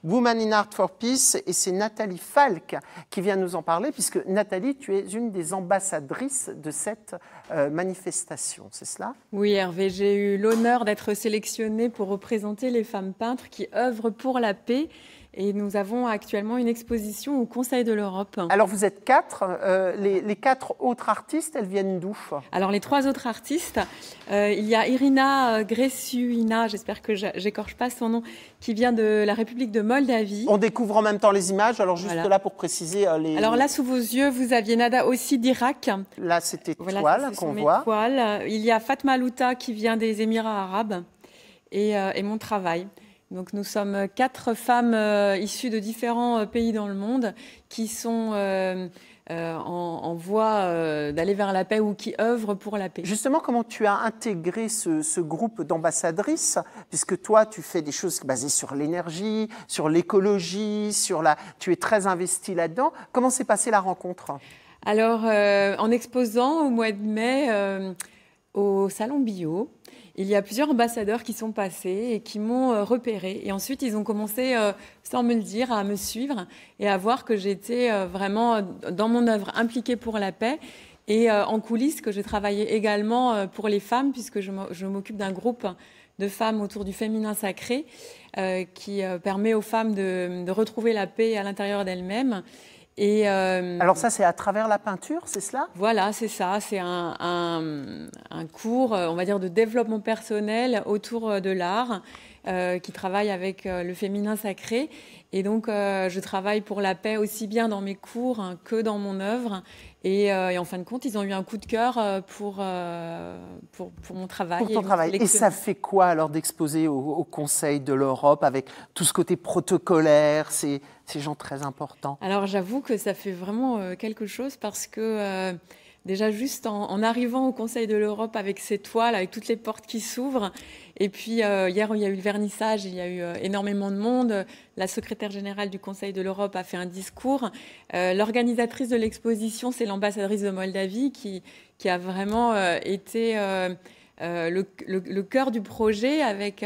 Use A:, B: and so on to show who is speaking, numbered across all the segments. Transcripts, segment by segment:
A: Women in Art for Peace, et c'est Nathalie Falk qui vient nous en parler, puisque Nathalie, tu es une des ambassadrices de cette manifestation, c'est cela?
B: Oui, Hervé, j'ai eu l'honneur d'être sélectionnée pour représenter les femmes peintres qui œuvrent pour la paix. Et nous avons actuellement une exposition au Conseil de l'Europe.
A: Alors vous êtes quatre, les quatre autres artistes, elles viennent d'où?
B: Alors les trois autres artistes, il y a Irina Gresuina, j'espère que j'écorche pas son nom, qui vient de la République de Moldavie.
A: On découvre en même temps les images, alors juste là pour préciser les...
B: Alors là, sous vos yeux, vous aviez Nada aussi d'Irak.
A: Là, c'était
B: voilà,
A: qu'on voit.
B: Toiles. Il y a Fatma Louta qui vient des Émirats arabes et mon travail. Donc nous sommes quatre femmes issues de différents pays dans le monde qui sont en voie d'aller vers la paix ou qui œuvrent pour la paix.
A: Justement, comment tu as intégré ce groupe d'ambassadrices, puisque toi, tu fais des choses basées sur l'énergie, sur l'écologie, tu es très investie là-dedans. Comment s'est passée la rencontre?
B: Alors, en exposant au mois de mai au Salon Bio, il y a plusieurs ambassadeurs qui sont passés et qui m'ont repérée. Et ensuite, ils ont commencé, sans me le dire, à me suivre et à voir que j'étais vraiment, dans mon œuvre, impliquée pour la paix. Et en coulisses, que je travaillais également pour les femmes, puisque je m'occupe d'un groupe de femmes autour du féminin sacré qui permet aux femmes de retrouver la paix à l'intérieur d'elles-mêmes. Et
A: alors ça, c'est à travers la peinture, c'est cela?
B: Voilà, c'est ça. C'est un cours, on va dire, de développement personnel autour de l'art qui travaille avec le féminin sacré. Et donc, je travaille pour la paix aussi bien dans mes cours que dans mon œuvre. Et en fin de compte, ils ont eu un coup de cœur pour mon travail.
A: Pour ton travail. Et ça fait quoi alors d'exposer au Conseil de l'Europe avec tout ce côté protocolaire, ces gens très importants?
B: Alors j'avoue que ça fait vraiment quelque chose parce que déjà juste en arrivant au Conseil de l'Europe avec ces toiles, avec toutes les portes qui s'ouvrent, et puis hier il y a eu le vernissage, il y a eu énormément de monde, la secrétaire générale du Conseil de l'Europe a fait un discours, l'organisatrice de l'exposition c'est l'ambassadrice de Moldavie qui a vraiment été le cœur du projet avec...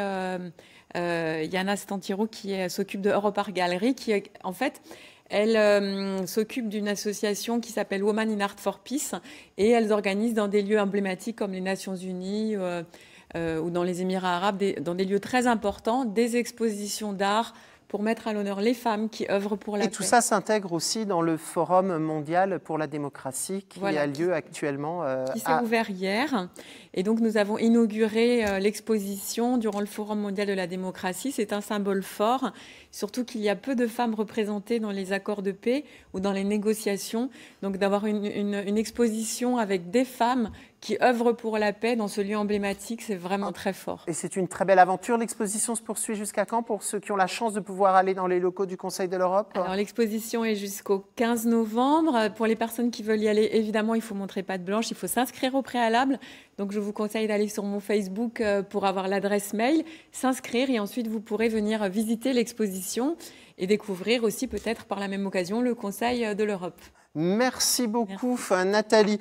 B: Yana Stantirou qui s'occupe de Europe Art Gallery, qui en fait, elle s'occupe d'une association qui s'appelle Women in Art for Peace et elles organisent dans des lieux emblématiques comme les Nations Unies ou dans les Émirats arabes, dans des lieux très importants, des expositions d'art pour mettre à l'honneur les femmes qui œuvrent pour la paix.
A: Et tout ça s'intègre aussi dans le Forum mondial pour la démocratie qui a lieu actuellement.
B: Qui s'est ouvert hier. Et donc nous avons inauguré l'exposition durant le Forum mondial de la démocratie. C'est un symbole fort, surtout qu'il y a peu de femmes représentées dans les accords de paix ou dans les négociations. Donc d'avoir une exposition avec des femmes qui œuvrent pour la paix dans ce lieu emblématique, c'est vraiment très fort.
A: Et c'est une très belle aventure. L'exposition se poursuit jusqu'à quand pour ceux qui ont la chance de pouvoir aller dans les locaux du Conseil de l'Europe?
B: Alors l'exposition est jusqu'au 15 novembre. Pour les personnes qui veulent y aller, évidemment, il faut montrer patte blanche, il faut s'inscrire au préalable. Donc je vous conseille d'aller sur mon Facebook pour avoir l'adresse mail, s'inscrire et ensuite vous pourrez venir visiter l'exposition et découvrir aussi peut-être par la même occasion le Conseil de l'Europe.
A: Merci beaucoup, Nathalie.